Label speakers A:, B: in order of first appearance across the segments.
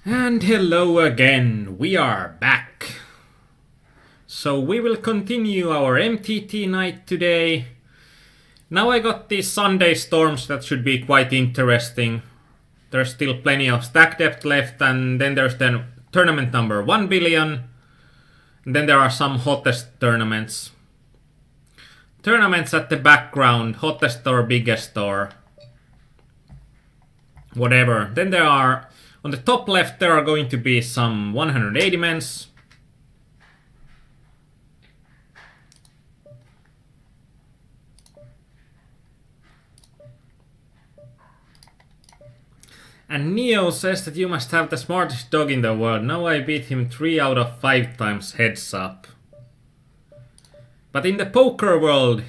A: And hello again, we are back. So we will continue our MTT night today. Now I got these Sunday storms that should be quite interesting. There's still plenty of stack depth left, and then there's the tournament number 1 billion. And then there are some hottest tournaments. Tournaments at the background, hottest or biggest or whatever. Then there are, on the top left, there are going to be some 180 mens. And Neo says that you must have the smartest dog in the world. Now I beat him 3 out of 5 times heads up. But in the poker world,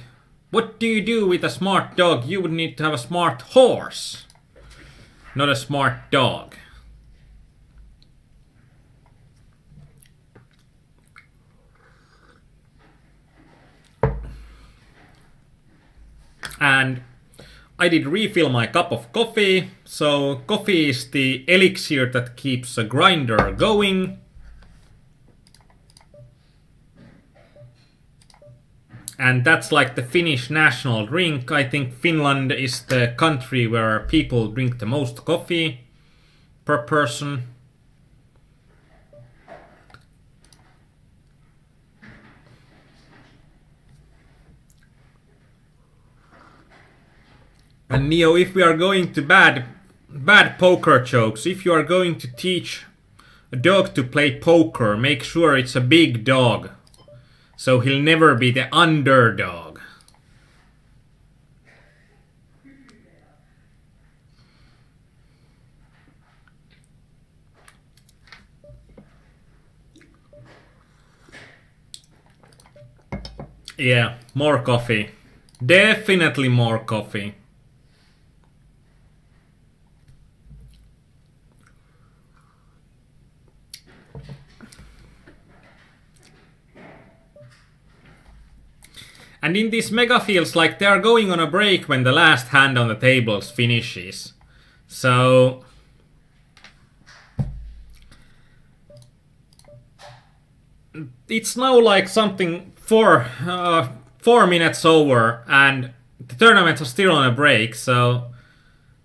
A: what do you do with a smart dog? You would need to have a smart horse, not a smart dog. And I did refill my cup of coffee, so coffee is the elixir that keeps a grinder going. And that's like the Finnish national drink. I think Finland is the country where people drink the most coffee per person. And Neo, if we are going to bad poker jokes, if you are going to teach a dog to play poker, make sure it's a big dog, so he'll never be the underdog. Yeah, more coffee. Definitely more coffee. And in this mega feels like they are going on a break when the last hand on the tables finishes. So it's now like something 4 minutes over and the tournaments are still on a break, so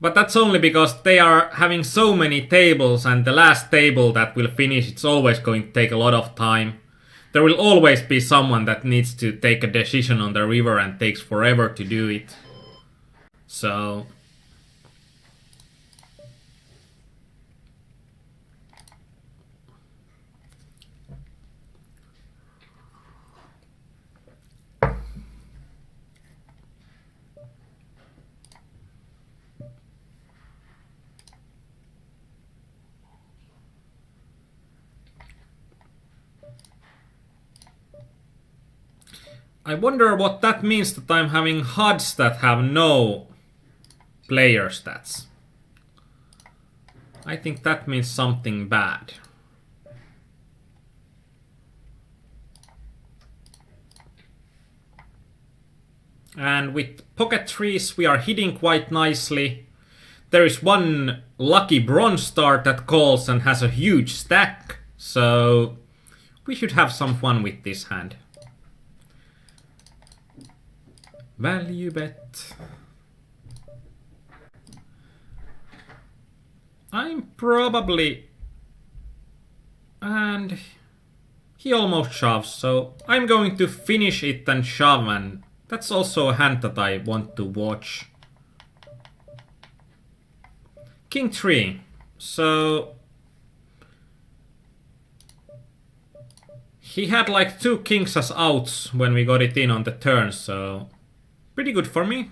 A: but that's only because they are having so many tables, and the last table that will finish, it's always going to take a lot of time. There will always be someone that needs to take a decision on the river and takes forever to do it. So I wonder what that means, that I'm having HUDs that have no player stats. I think that means something bad. And with pocket trees we are hitting quite nicely. There is one lucky bronze star that calls and has a huge stack, so we should have some fun with this hand. Value bet. I'm probably... And he almost shoves, so I'm going to finish it and shove, and that's also a hand that I want to watch. King 3. So he had like 2 kings as outs when we got it in on the turn, so pretty good for me.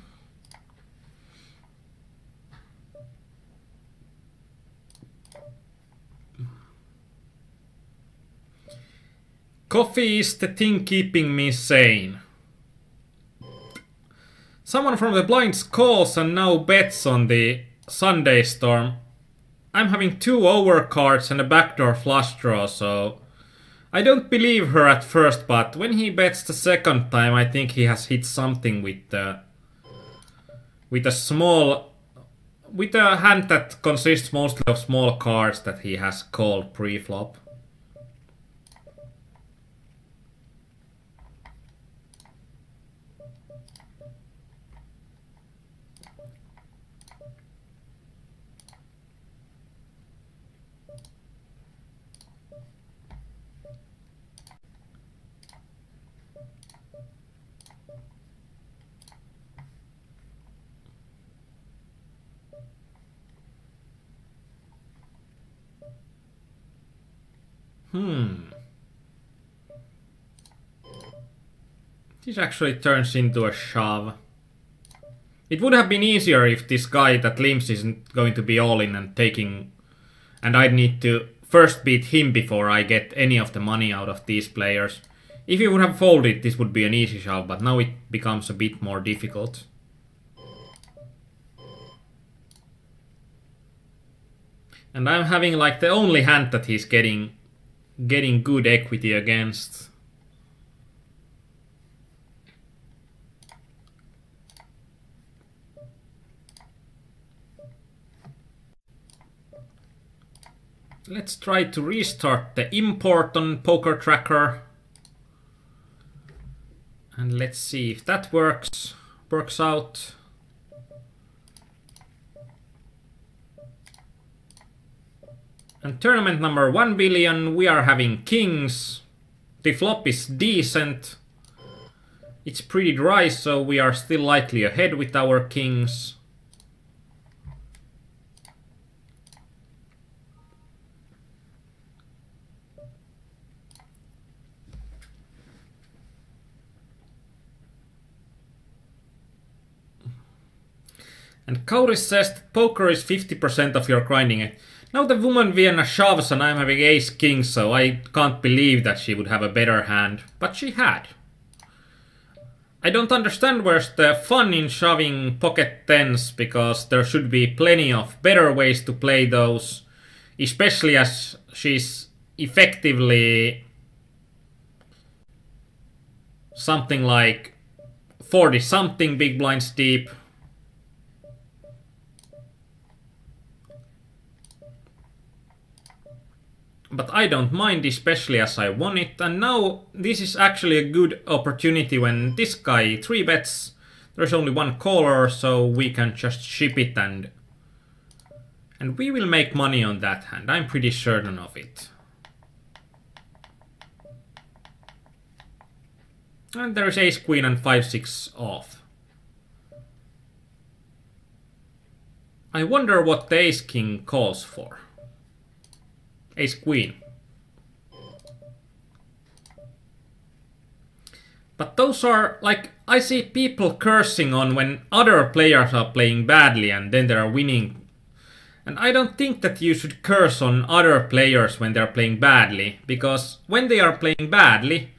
A: Coffee is the thing keeping me sane. Someone from the blinds calls and now bets on the Sunday storm. I'm having 2 overcards and a backdoor flush draw, so I don't believe her at first, but when he bets the second time, I think he has hit something with a small with a hand that consists mostly of small cards that he has called pre-flop. This actually turns into a shove. It would have been easier if this guy that limps isn't going to be all in and taking... And I'd need to first beat him before I get any of the money out of these players. If he would have folded, this would be an easy shove, but now it becomes a bit more difficult. And I'm having like the only hand that he's getting good equity against. Let's try to restart the import on Poker Tracker. And let's see if that works out. And tournament number 1 billion, we are having kings. The flop is decent. It's pretty dry, so we are still likely ahead with our kings. And Kauris says that poker is 50% of your grinding. Now the woman Vienna shoves and I'm having ace king, so I can't believe that she would have a better hand. But she had. I don't understand where's the fun in shoving pocket tens, because there should be plenty of better ways to play those. Especially as she's effectively something like 40 something big blinds deep. But I don't mind, especially as I won it. And now this is actually a good opportunity when this guy 3-bets. There's only one caller, so we can just ship it and we will make money on that hand. I'm pretty certain of it. And there's ace queen and 5-6 off. I wonder what the ace king calls for. Ace queen. But those are like, I see people cursing on when other players are playing badly and then they are winning. And I don't think that you should curse on other players when they're playing badly, because when they are playing badly,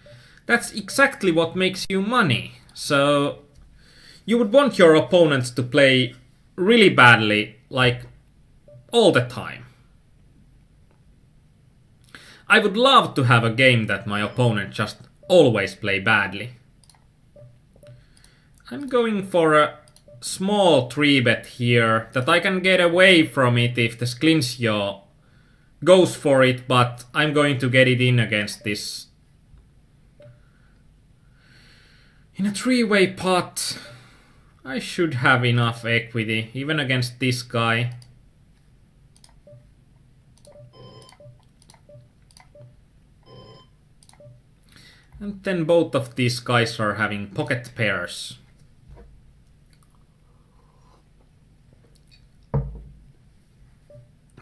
A: that's exactly what makes you money. So you would want your opponents to play really badly, like all the time. I would love to have a game that my opponent just always play badly. I'm going for a small 3-bet here, that I can get away from it if the Sklinsjo goes for it, but I'm going to get it in against this. In a 3-way pot, I should have enough equity, even against this guy. And then both of these guys are having pocket pairs.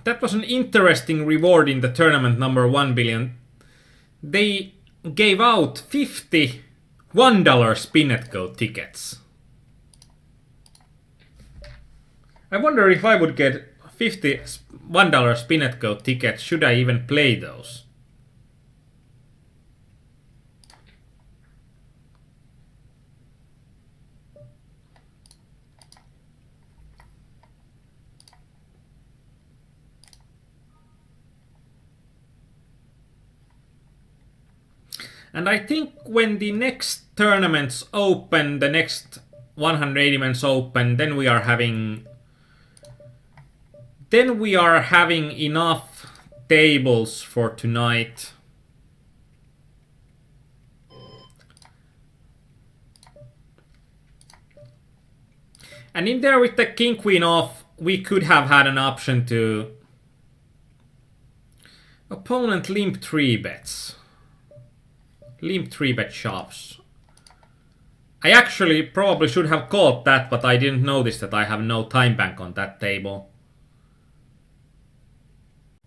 A: That was an interesting reward in the tournament number 1 billion. They gave out 50 $1 Spin and Go tickets. I wonder if I would get 50 $1 Spin and Go tickets, should I even play those? And I think when the next tournaments open, the next 180 men's open, then we are having then we are having enough tables for tonight. And in there with the king queen off, we could have had an option to opponent limp 3 bets. Limp 3 bet shoves. I actually probably should have called that, but I didn't notice that I have no time bank on that table.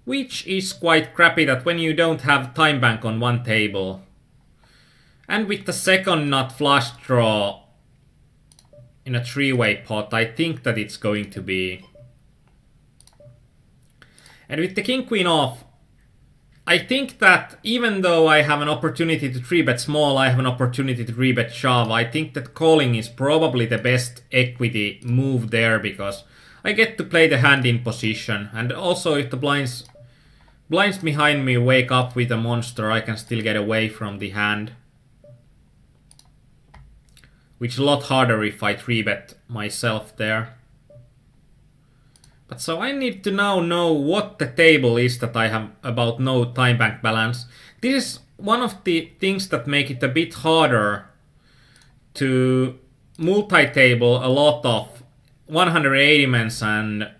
A: Which is quite crappy that when you don't have time bank on one table, and with the second nut flush draw in a 3-way pot, I think that it's going to be... And with the king queen off, I think that even though I have an opportunity to 3-bet small, I have an opportunity to 3-bet shove. I think that calling is probably the best equity move there, because I get to play the hand in position. And also if the blinds behind me wake up with a monster, I can still get away from the hand. Which is a lot harder if I 3-bet myself there. But so I need to now know what the table is that I have about no time bank balance. This is one of the things that make it a bit harder to multi-table a lot of 180 mans and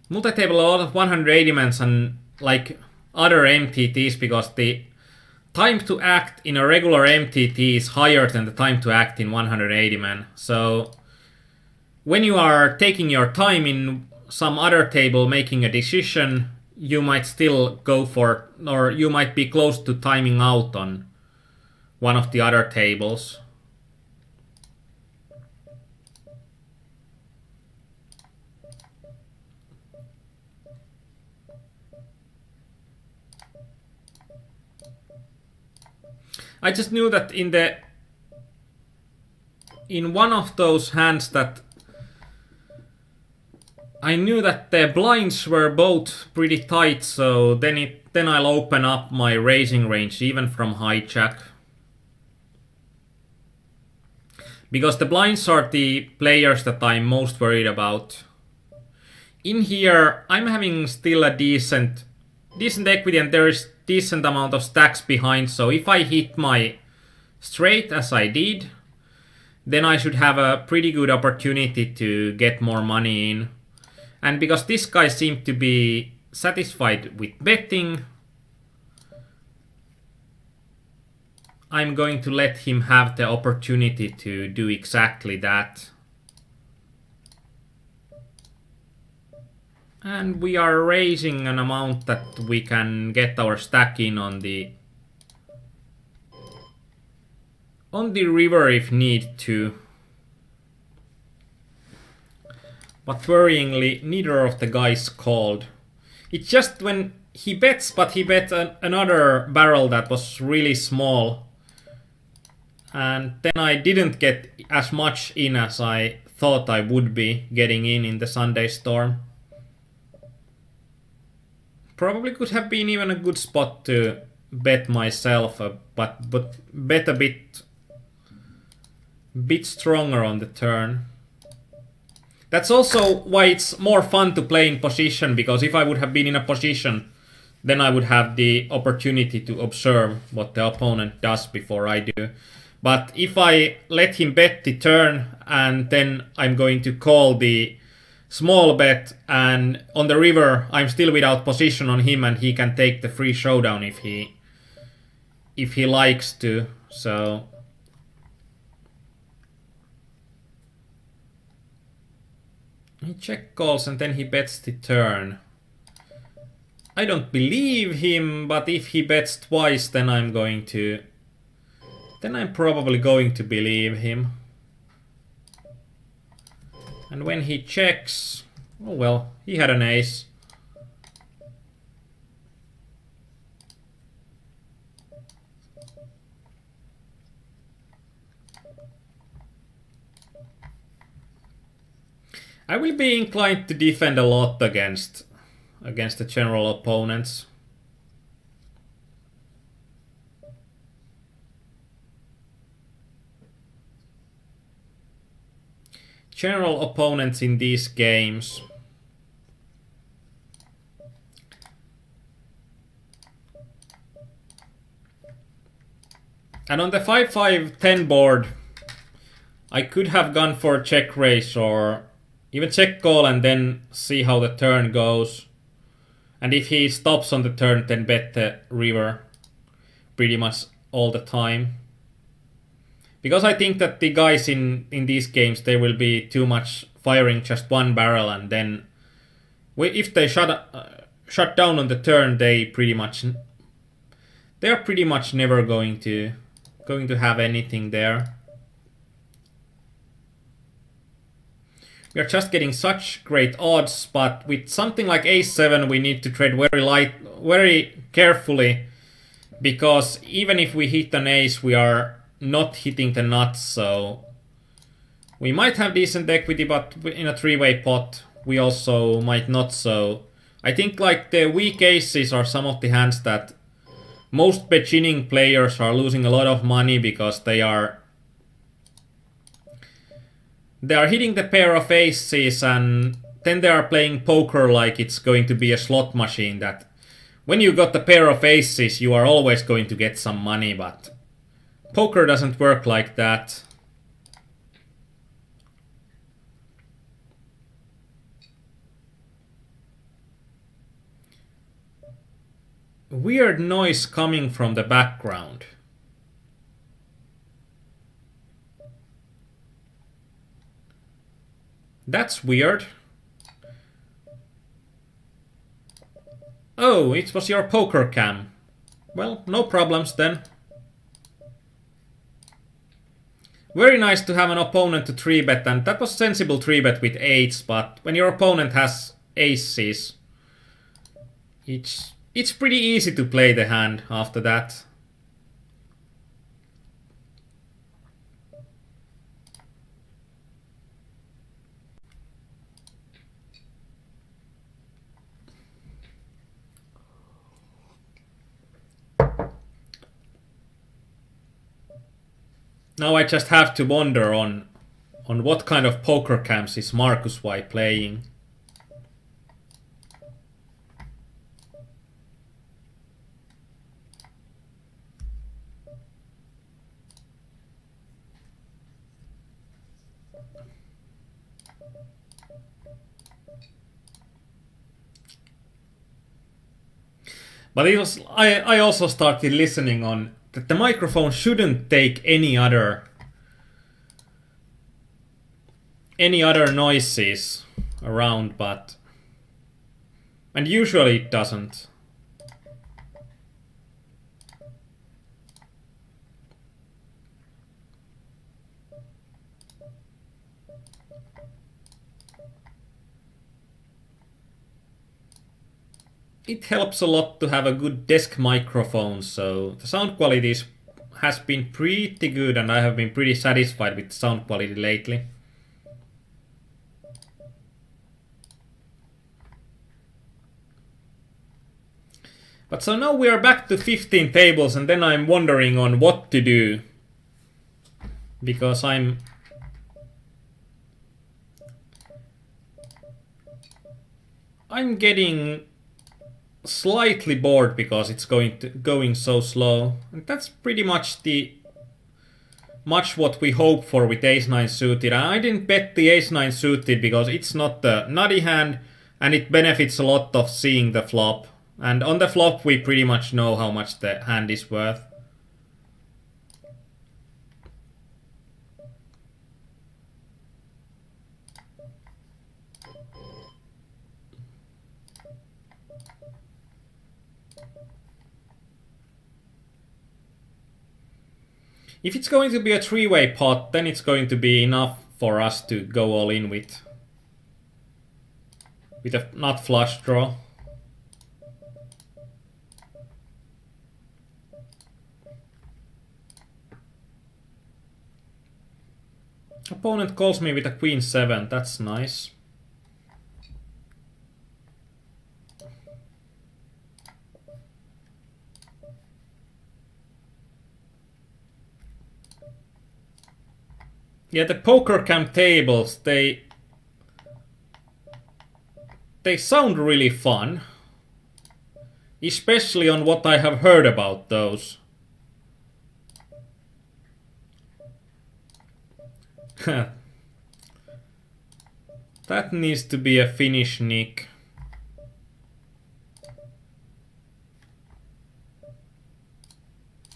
A: multi-table a lot of 180 mans and like other MTTs, because the time to act in a regular MTT is higher than the time to act in 180 man. So when you are taking your time in some other table making a decision, you might still go for, or you might be close to timing out on one of the other tables. I just knew that in one of those hands that I knew that the blinds were both pretty tight, so then I'll open up my raising range even from hijack. Because the blinds are the players that I'm most worried about. In here, I'm having still a decent equity, and there is decent amount of stacks behind, so if I hit my straight as I did, then I should have a pretty good opportunity to get more money in. And because this guy seemed to be satisfied with betting, I'm going to let him have the opportunity to do exactly that. And we are raising an amount that we can get our stack in on the river if need to. But worryingly, neither of the guys called. It's just when he bets, but he bet another barrel that was really small. And then I didn't get as much in as I thought I would be getting in the Sunday Storm. Probably could have been even a good spot to bet myself, but bet a bit stronger on the turn. That's also why it's more fun to play in position, because if I would have been in a position, then I would have the opportunity to observe what the opponent does before I do. But if I let him bet the turn and then I'm going to call the small bet, and on the river I'm still without position on him and he can take the free showdown if he likes to. So he check calls and then he bets the turn. I don't believe him, but if he bets twice, then I'm probably going to believe him. And when he checks, oh well, he had an ace. I will be inclined to defend a lot against the general opponents. General opponents in these games. And on the 5-5-10 board, I could have gone for check raise or even check call and then see how the turn goes. And if he stops on the turn, then bet the river pretty much all the time. Because I think that the guys in these games, they will be too much firing just one barrel, and then if they shut down on the turn, they are pretty much never going to have anything there. We are just getting such great odds, but with something like Ace-7, we need to tread very carefully, because even if we hit an ace, we are not hitting the nuts, so we might have decent equity, but in a three-way pot, we also might not. So I think like the weak aces are some of the hands that most beginning players are losing a lot of money because they are hitting the pair of aces, and then they are playing poker like it's going to be a slot machine, that when you got the pair of aces, you are always going to get some money, but poker doesn't work like that. Weird noise coming from the background. That's weird. Oh, it was your poker cam. Well, no problems then. Very nice to have an opponent to 3-bet, and that was sensible 3-bet with 8s, but when your opponent has aces, it's pretty easy to play the hand after that. Now I just have to wonder on what kind of poker cams is Marcus Y playing. But I also started listening on that the microphone shouldn't take any other noises around, and usually it doesn't. It helps a lot to have a good desk microphone, so the sound quality has been pretty good, and I have been pretty satisfied with the sound quality lately. But so now we are back to 15 tables, and then I'm wondering on what to do. Because I'm getting slightly bored because it's going so slow, and that's pretty much what we hope for with Ace-9 suited. I didn't bet the Ace-9 suited because it's not the nutty hand, and it benefits a lot of seeing the flop, and on the flop we pretty much know how much the hand is worth. If it's going to be a three-way pot, then it's going to be enough for us to go all in with a nut flush draw. Opponent calls me with a Queen-7, that's nice. Yeah, the poker cam tables, they sound really fun. Especially on what I have heard about those. That needs to be a Finnish nick.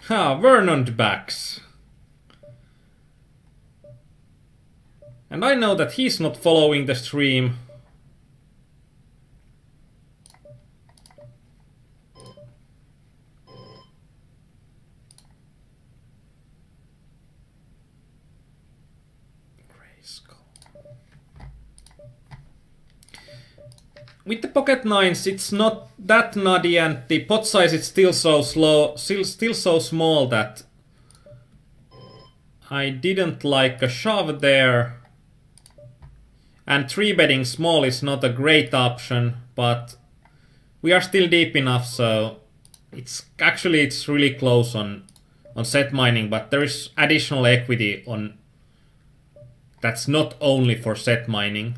A: Vernon backs. And I know that he's not following the stream. With the pocket nines, it's not that nutty, and the pot size is still so still so small that I didn't like a shove there. And 3-betting small is not a great option, but we are still deep enough, so it's really close on set mining, but there is additional equity on that's not only for set mining.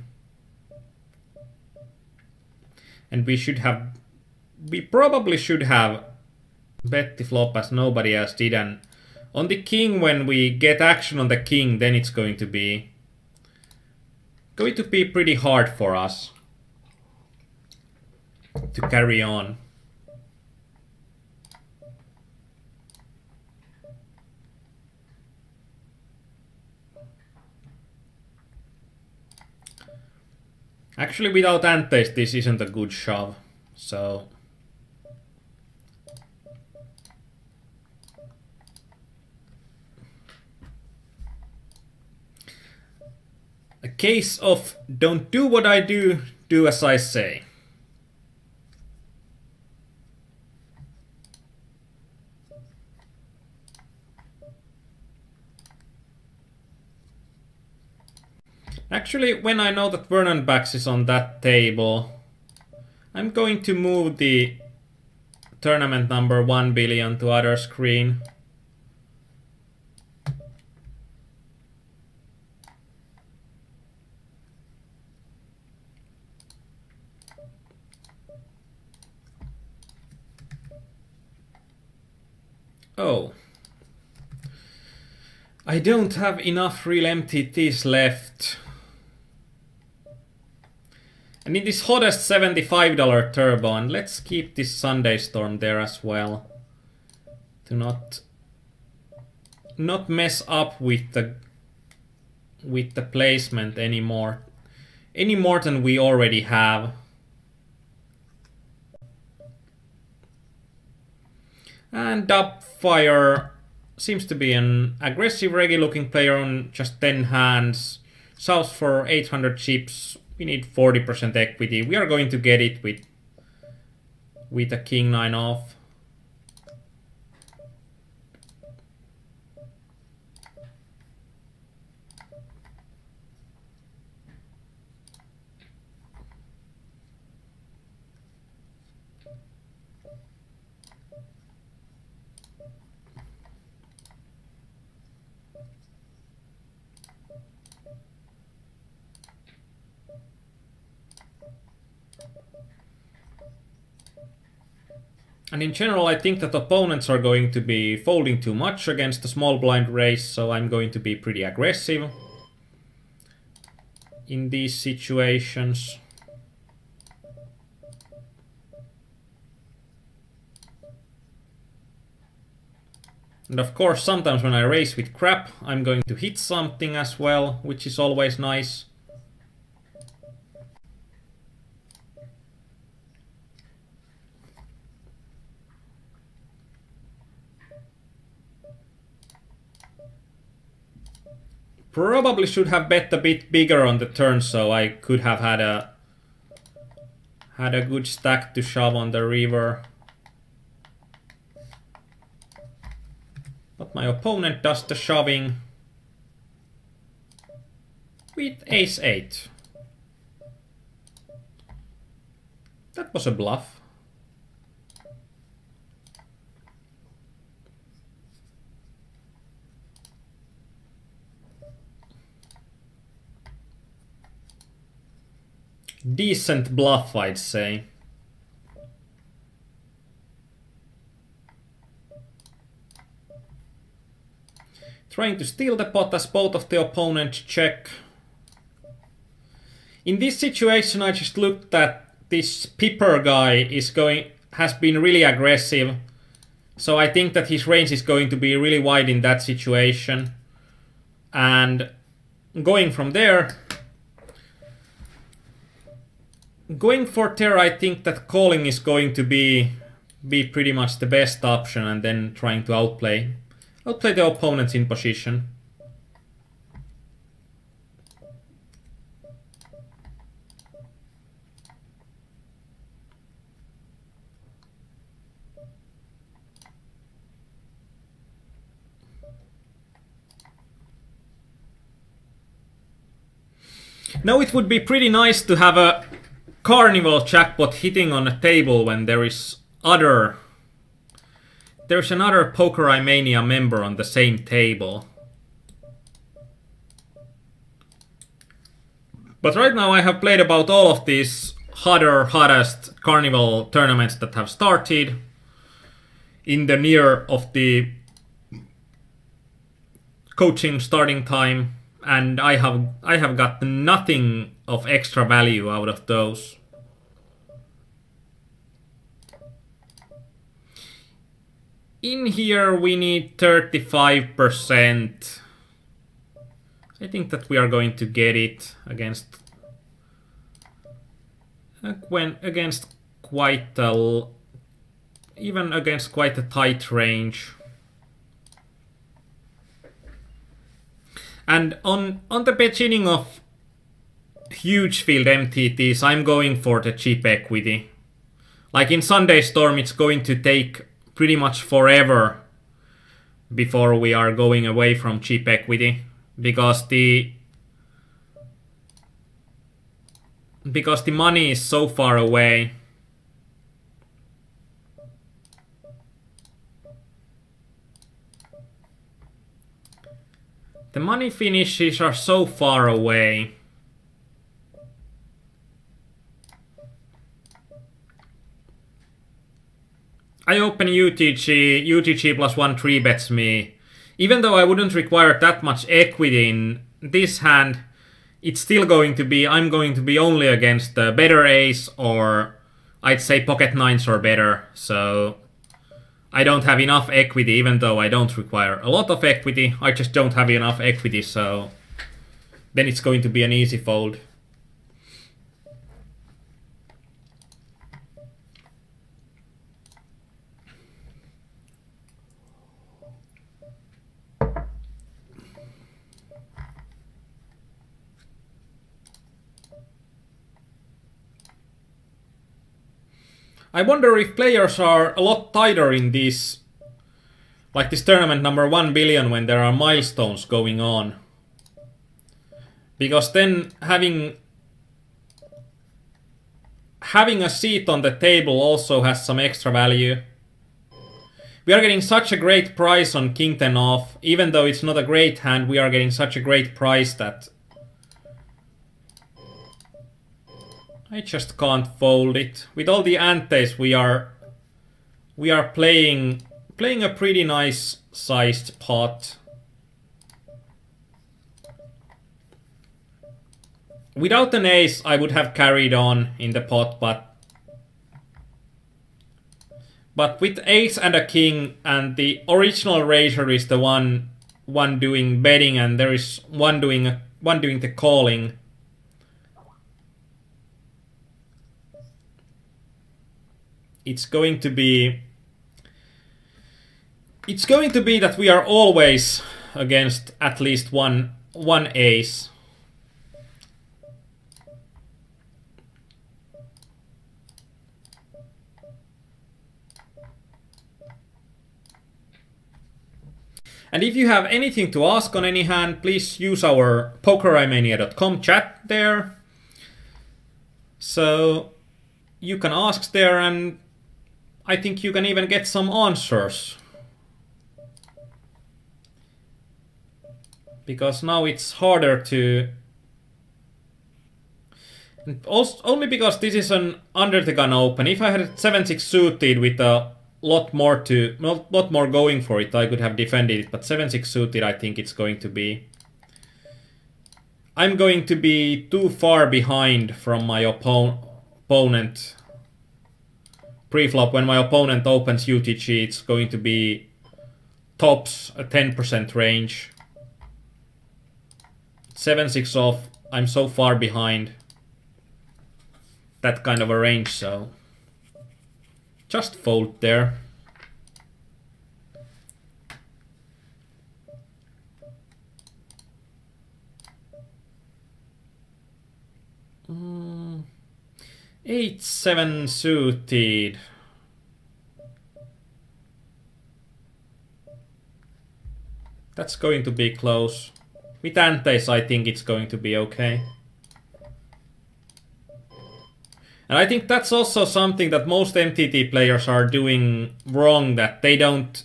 A: And we probably should have bet the flop as nobody else did, and on the king, when we get action on the king, then it's going to be pretty hard for us to carry on. Actually, without antes, this isn't a good shove, so... A case of don't do what I do, do as I say. Actually, when I know that Vernon backs is on that table, I'm going to move the tournament number 1 billion to other screen. Oh. I don't have enough real MTTs left. And in this hottest $75 turbo, and let's keep this Sunday Storm there as well, to not mess up with the placement anymore, any more than we already have. And Dubfire seems to be an aggressive reggae looking player on just 10 hands. South for 800 chips. We need 40% equity. We are going to get it with a king 9 off. And in general, I think that opponents are going to be folding too much against the small blind race, so I'm going to be pretty aggressive in these situations. And of course, sometimes when I race with crap, I'm going to hit something as well, which is always nice. Probably should have bet a bit bigger on the turn, so I could have had a good stack to shove on the river. But my opponent does the shoving with ace-8. That was a bluff. Decent bluff, I'd say. Trying to steal the pot as both of the opponents check. In this situation, I just looked at this Pipper guy has been really aggressive. So I think that his range is going to be really wide in that situation. And going from there, going for Terra, I think that calling is going to be pretty much the best option, and then trying to outplay the opponents in position. Now it would be pretty nice to have a carnival jackpot hitting on a table when there's another PokerEye member on the same table. But right now I have played about all of these hottest carnival tournaments that have started in the near of the coaching starting time. And I have got nothing of extra value out of those. In here we need 35%. I think that we are going to get it against quite a tight range. And on the beginning of huge field MTTs, I'm going for the cheap equity. Like in Sunday Storm, it's going to take pretty much forever before we are going away from cheap equity, because the money is so far away. The money finishes are so far away. I open UTG plus 1 3-bets me. Even though I wouldn't require that much equity in this hand, it's still going to be, I'm going to be only against the better ace, or I'd say pocket nines or better. So I don't have enough equity, even though I don't require a lot of equity. I just don't have enough equity, so then it's going to be an easy fold. I wonder if players are a lot tighter in this, like this tournament number 1 billion, when there are milestones going on. Because then having a seat on the table also has some extra value. We are getting such a great price on King 10 off. Even though it's not a great hand, we are getting such a great price that I just can't fold it. With all the antes, we are playing a pretty nice sized pot. Without an ace, I would have carried on in the pot, but with ace and a king, and the original raiser is the one doing betting, and there is one doing the calling. It's going to be that we are always against at least one ace. And if you have anything to ask on any hand, please use our PokerEyemania.com chat there. So you can ask there, and I think you can even get some answers. Because now it's harder to... Also, only because this is an under the gun open. If I had 7-6 suited with a lot more going for it. I could have defended it, but 7-6 suited, I think it's going to be... I'm going to be too far behind from my opponent. Pre-flop, when my opponent opens UTG, it's going to be tops a 10% range. 7-6 off, I'm so far behind that kind of a range, so just fold there. Mm. 8-7 suited. That's going to be close. With antes, I think it's going to be okay. And I think that's also something that most MTT players are doing wrong, that they don't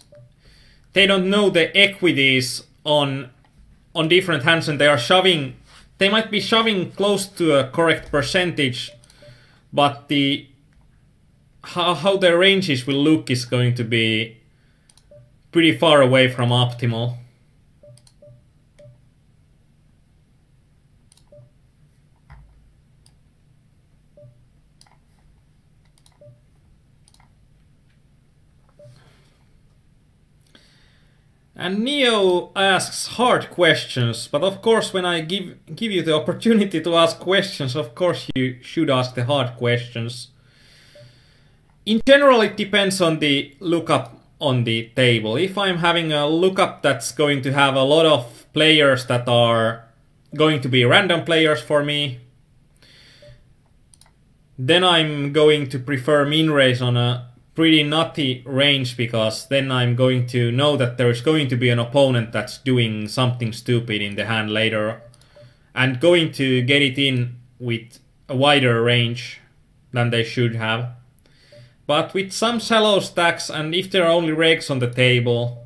A: know the equities on different hands, and they might be shoving close to a correct percentage, but how their ranges will look is going to be pretty far away from optimal. And Neo asks hard questions, but of course when I give you the opportunity to ask questions, of course you should ask the hard questions. In general, it depends on the lookup on the table. If I'm having a lookup that's going to have a lot of players that are going to be random players for me, then I'm going to prefer min raise on a pretty nutty range, because then I'm going to know that there's going to be an opponent that's doing something stupid in the hand later and going to get it in with a wider range than they should have. But with some shallow stacks, and if there are only regs on the table,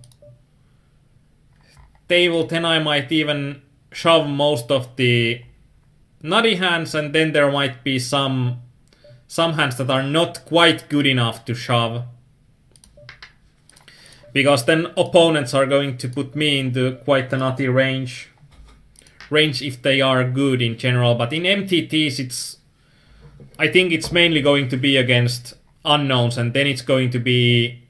A: then I might even shove most of the nutty hands, and then there might be some hands that are not quite good enough to shove. Because then opponents are going to put me into quite a nutty range if they are good in general. But in MTTs, I think it's mainly going to be against unknowns, and then it's going to be...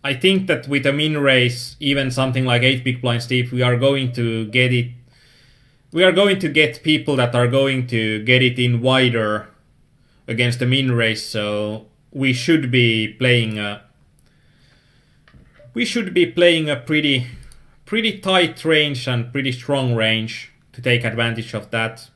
A: I think that with a min raise, even something like 8 big blinds deep, we are going to get it... We are going to get people that are going to get it in wider against the min raise, so we should be playing a pretty tight range and pretty strong range to take advantage of that.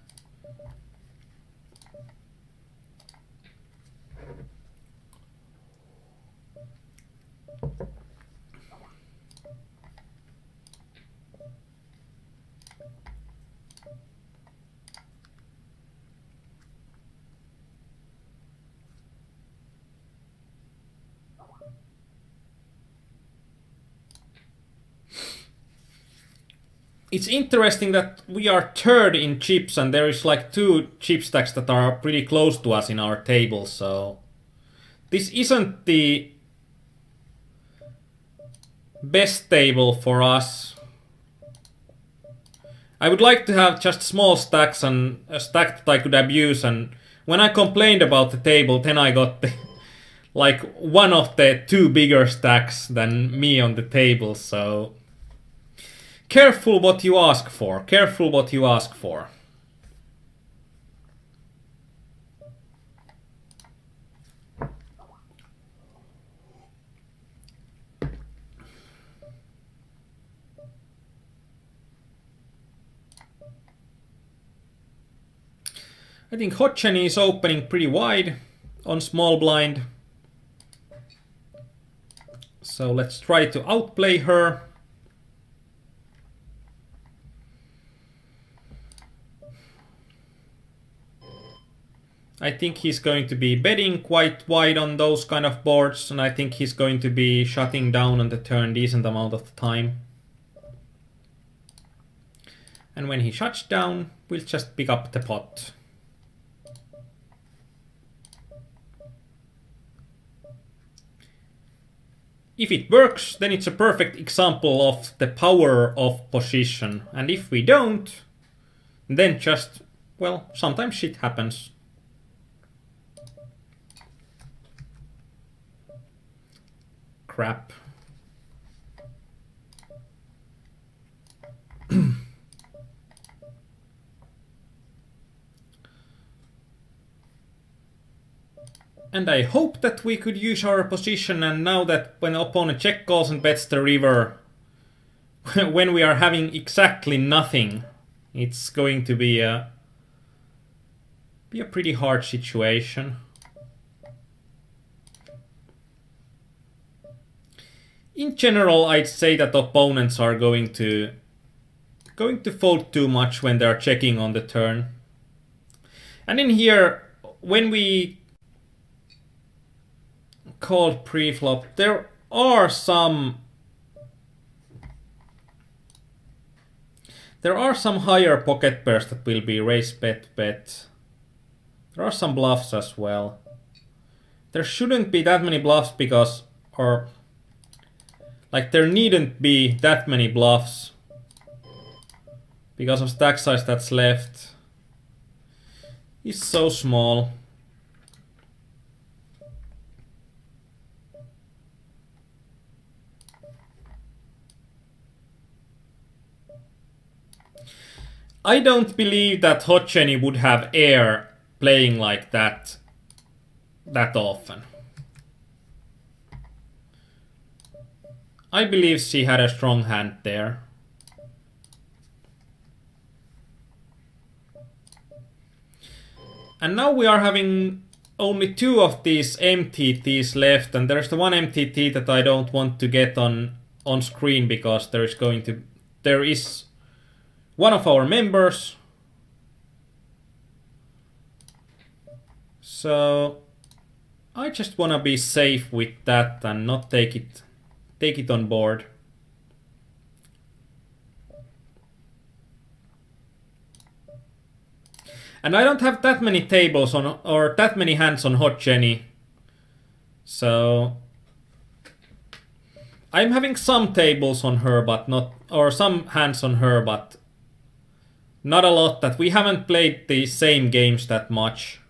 A: It's interesting that we are third in chips, and there is like 2 chip stacks that are pretty close to us in our table, so this isn't the best table for us. I would like to have just small stacks and a stack that I could abuse, and when I complained about the table, then I got like one of the 2 bigger stacks than me on the table, so... Careful what you ask for. Careful what you ask for. I think Hodgeny is opening pretty wide on small blind. So let's try to outplay her. I think he's going to be betting quite wide on those kind of boards, and I think he's going to be shutting down on the turn decent amount of the time. And when he shuts down, we'll just pick up the pot. if it works, then it's a perfect example of the power of position. And if we don't, then just, well, sometimes shit happens. Crap. And I hope that we could use our position, and now that when the opponent check calls and bets the river, when we are having exactly nothing, it's going to be a pretty hard situation. In general, I'd say that opponents are going to fold too much when they're checking on the turn. And in here, when we called pre-flop, there are some higher pocket pairs that will be raise bet bet. There are some bluffs as well. There shouldn't be that many bluffs because, or like there needn't be that many bluffs because of stack size that's left is so small. I don't believe that Hodgeny would have air playing like that often. I believe she had a strong hand there. And now we are having only 2 of these MTTs left, and there's the one MTT that I don't want to get on screen because there is one of our members. So I just wanna be safe with that and not take it on board. And I don't have that many tables on, or that many hands on Hodgeny. So I'm having some tables on her, but not, or some hands on her, but not a lot. That we haven't played the same games that much.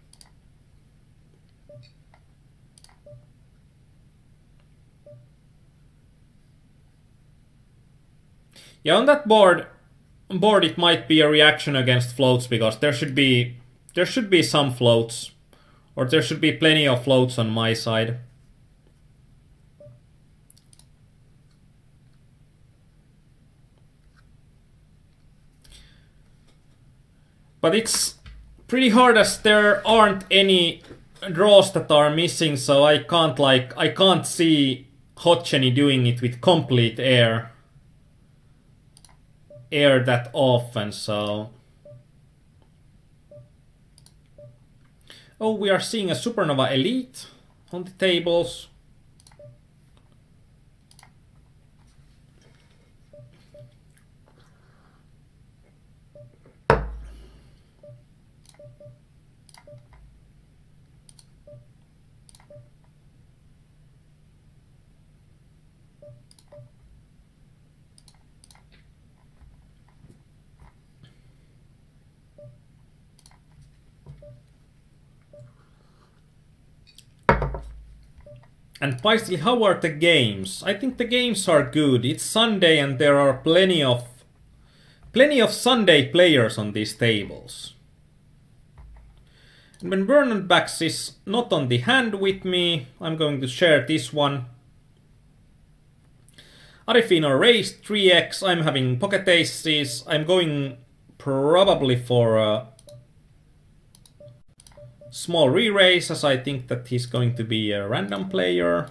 A: Yeah, on that board it might be a reaction against floats because there should be some floats, or there should be plenty of floats on my side. But it's pretty hard as there aren't any draws that are missing, so I can't see Hodgeny doing it with complete air that often, so. Oh, we are seeing a Supernova Elite on the tables. And Paisley, how are the games? I think the games are good. It's Sunday and there are plenty of Sunday players on these tables. And when Vernon Backs is not on the hand with me, I'm going to share this one. Arifino raised 3x, I'm having pocket aces, I'm going probably for a small re-raise, as I think that he's going to be a random player.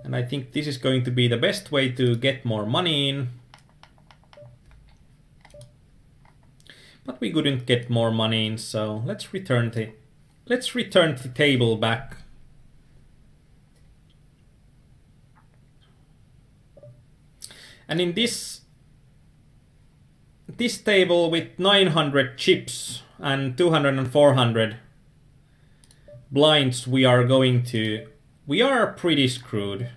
A: And I think this is going to be the best way to get more money in. But we couldn't get more money in, so let's return the table back. And in this this table with 900 chips and 200 and 400 blinds, we are pretty screwed.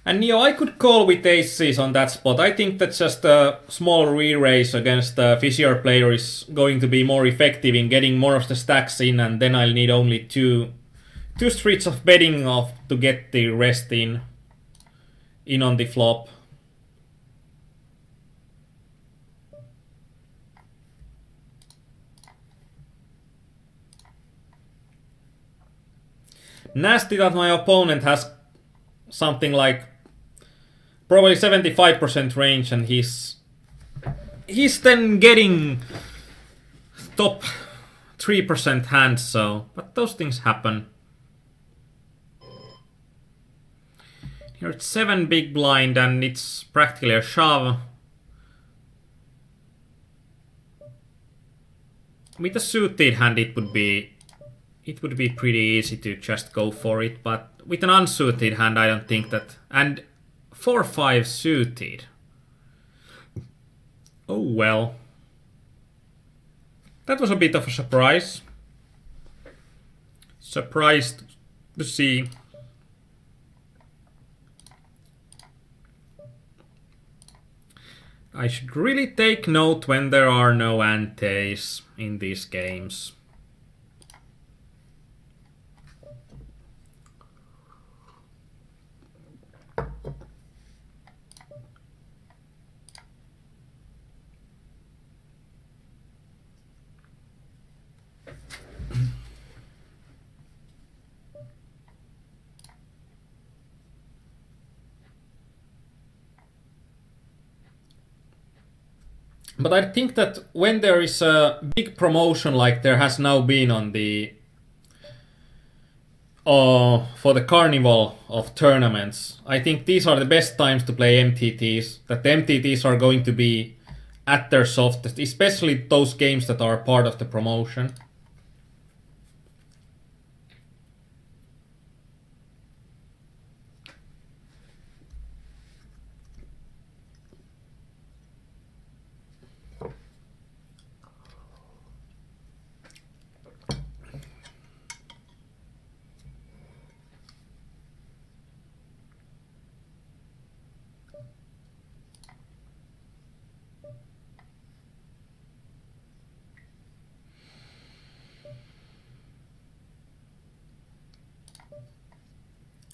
A: And I could call with aces on that spot. I think that just a small re-raise against the Fissure player is going to be more effective in getting more of the stacks in, and then I'll need only two streets of betting off to get the rest in on the flop. Nasty that my opponent has something like probably 75% range, and he's then getting top 3% hands, so but those things happen. Here it's 7 big blind and it's practically a shove. With a suited hand it would be pretty easy to just go for it, but with an unsuited hand I don't think that. And 4-5 suited. Oh well. That was a bit of a surprise. Surprised to see. I should really take note when there are no antes in these games. But I think that when there is a big promotion like there has now been on the for the carnival of tournaments, I think these are the best times to play MTTs. That the MTTs are going to be at their softest, especially those games that are part of the promotion.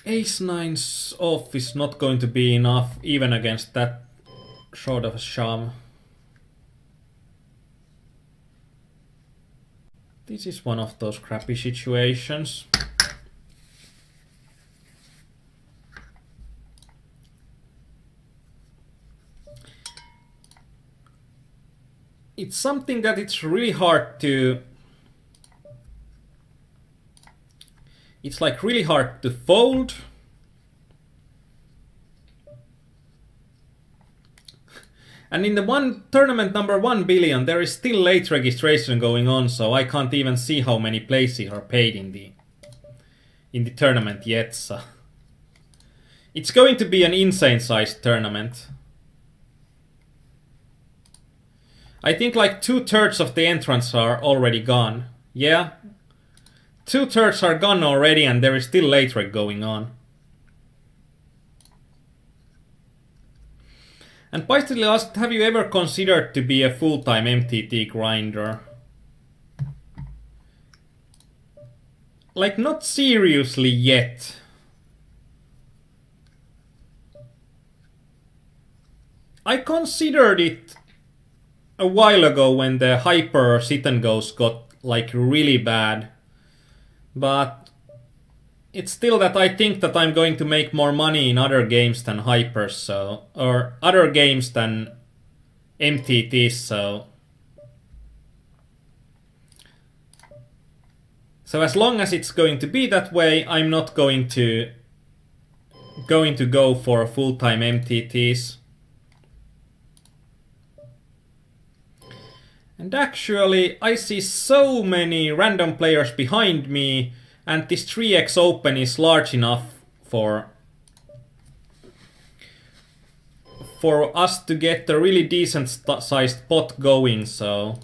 A: Ace-9's off is not going to be enough even against that short of a shove. This is one of those crappy situations. It's something that it's really hard to... It's like really hard to fold. And in the tournament number 1 billion, there is still late registration going on, so I can't even see how many places are paid in the tournament yet. So it's going to be an insane sized tournament. I think like 2/3 of the entrants are already gone. Yeah. 2/3 are gone already and there is still late reg going on. And Paistili asked, have you ever considered to be a full-time MTT grinder? Like, not seriously yet. I considered it a while ago when the hyper sit and goes got like really bad. But it's still that I think that I'm going to make more money in other games than hypers, so, or other games than MTTs, so. So as long as it's going to be that way, I'm not going to go for full-time MTTs. And actually, I see so many random players behind me, and this 3x open is large enough for us to get a really decent sized pot going, so...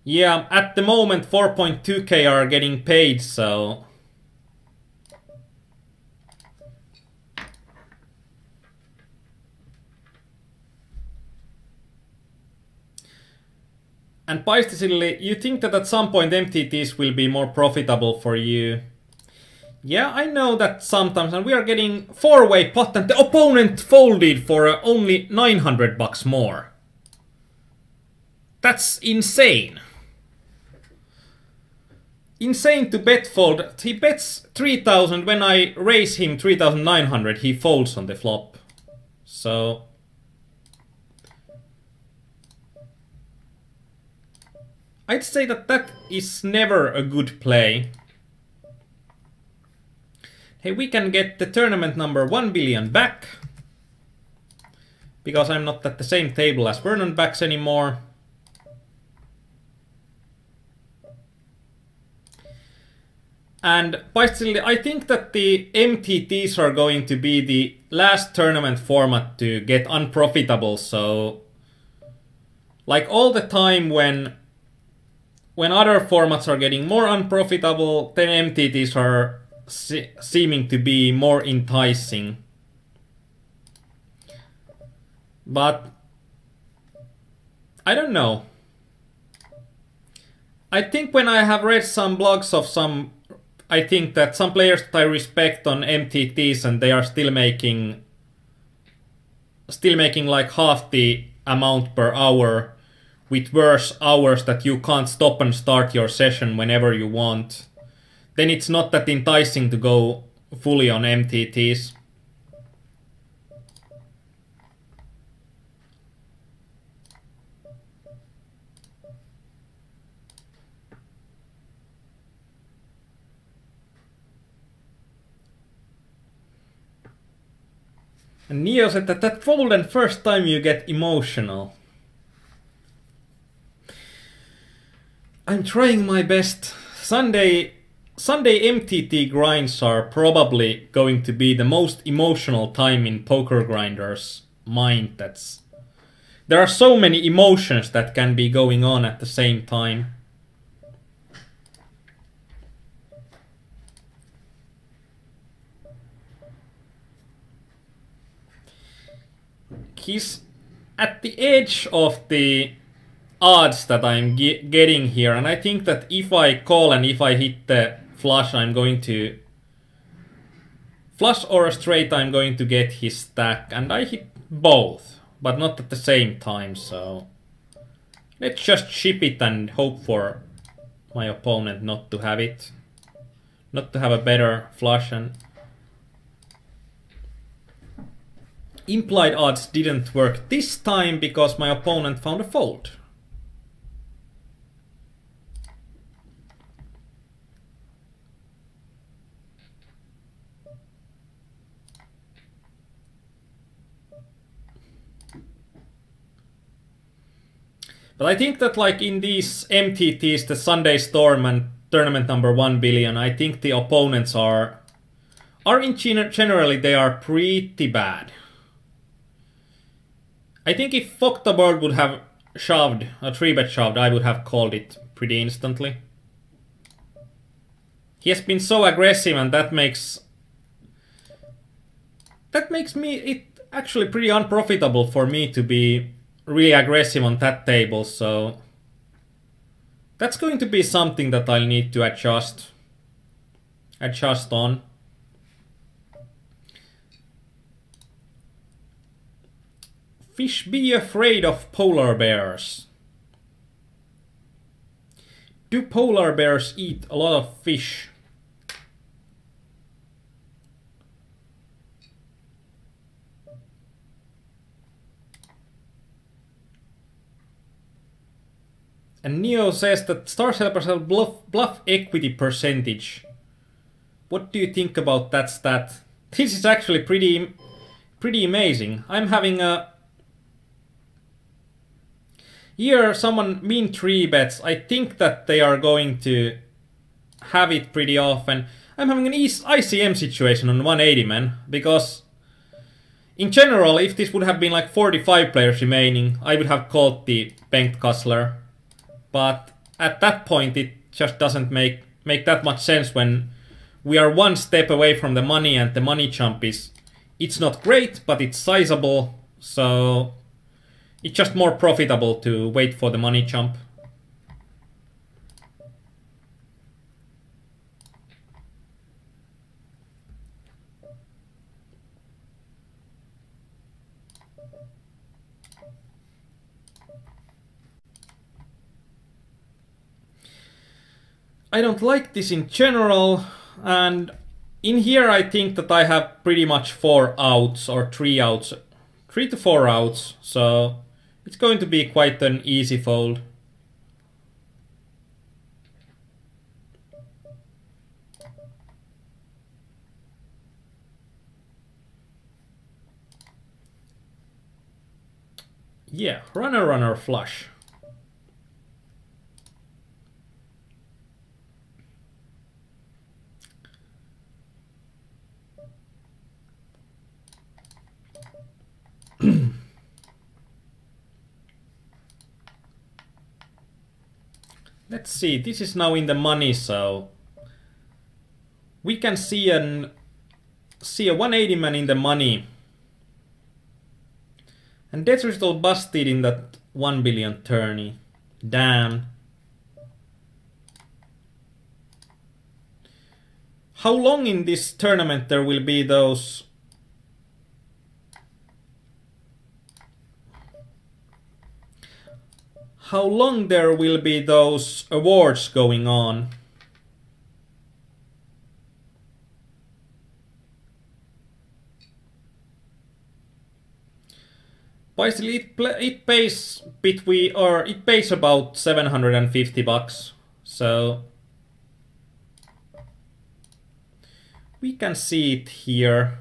A: Yeah, at the moment 4.2k are getting paid, so... And Paistisille, you think that at some point MTTs will be more profitable for you? Yeah, I know that sometimes, and we are getting 4-way pot, and the opponent folded for only 900 bucks more. That's insane. Insane to bet fold. He bets 3000, when I raise him 3900, he folds on the flop. So... I'd say that that is never a good play. Hey, we can get the tournament number 1 billion back. Because I'm not at the same table as Vernon Backs anymore. And basically, I think that the MTTs are going to be the last tournament format to get unprofitable. So, like all the time when other formats are getting more unprofitable, then MTTs are seeming to be more enticing. But I don't know. I think when I have read some blogs of some, I think that some players that I respect on MTTs, and they are still making like half the amount per hour, with worse hours that you can't stop and start your session whenever you want, then it's not that enticing to go fully on MTTs. And Neo said that fold and first time you get emotional. I'm trying my best. Sunday MTT grinds are probably going to be the most emotional time in Poker Grinder's mind. There are so many emotions that can be going on at the same time. He's at the edge of the odds that I'm getting here, and I think that if I call and if I hit the flush, I'm going to... Flush or a straight, I'm going to get his stack, and I hit both, but not at the same time, so... Let's just chip it and hope for my opponent not to have it. Not to have a better flush, and... Implied odds didn't work this time because my opponent found a fold. But I think that like in these MTTs, the Sunday Storm and tournament number 1 billion, I think the opponents are in generally they are pretty bad. I think if Foktaborg would have shoved, a 3-bet shoved, I would have called it pretty instantly. He has been so aggressive, and that makes me it actually pretty unprofitable for me to be really aggressive on that table, so that's going to be something that I'll need to adjust on. Fish, be afraid of polar bears. Do polar bears eat a lot of fish? And Neo says that Stars Helpers have bluff equity percentage. What do you think about that stat? This is actually pretty pretty amazing. I'm having a... Here someone mean 3 bets. I think that they are going to have it pretty often. I'm having an ICM situation on 180 man, because in general, if this would have been like 45 players remaining, I would have called the Bengt Kassler. But at that point, it just doesn't make that much sense when we are one step away from the money, and the money jump it's not great, but it's sizable, so it's just more profitable to wait for the money jump. I don't like this in general, and in here I think that I have pretty much 4 outs or 3 outs, 3 to 4 outs, so it's going to be quite an easy fold. Yeah, runner flush. Let's see, this is now in the money, so we can see a 180 man in the money. And Death Crystal busted in that 1 billion tourney. Damn. How long in this tournament there will be those... How long there will be those awards going on? Basically, it pays between, or it pays about $750, so we can see it here.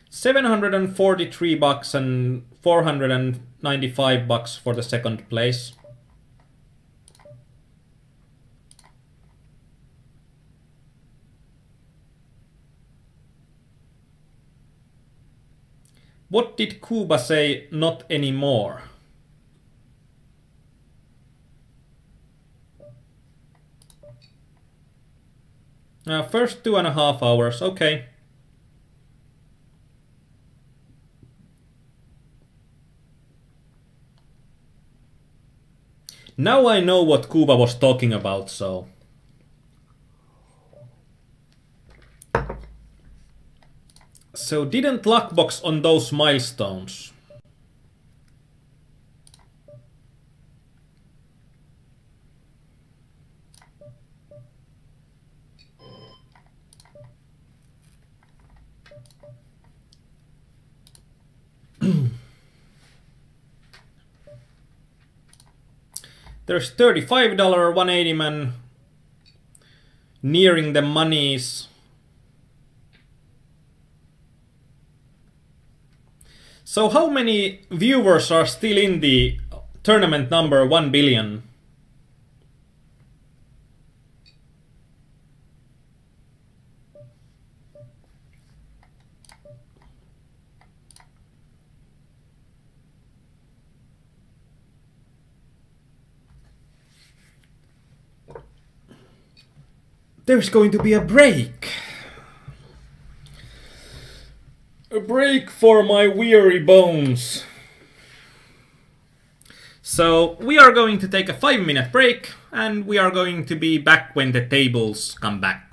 A: $743 and $495 for the second place. What did Kuba say? Not anymore. First 2.5 hours, okay. Now I know what Kuba was talking about, so... So didn't luckbox on those milestones. There's $35 180 man nearing the monies. So how many viewers are still in the tournament number 1 billion? There's going to be a break. A break for my weary bones. So we are going to take a 5-minute break, and we are going to be back when the tables come back.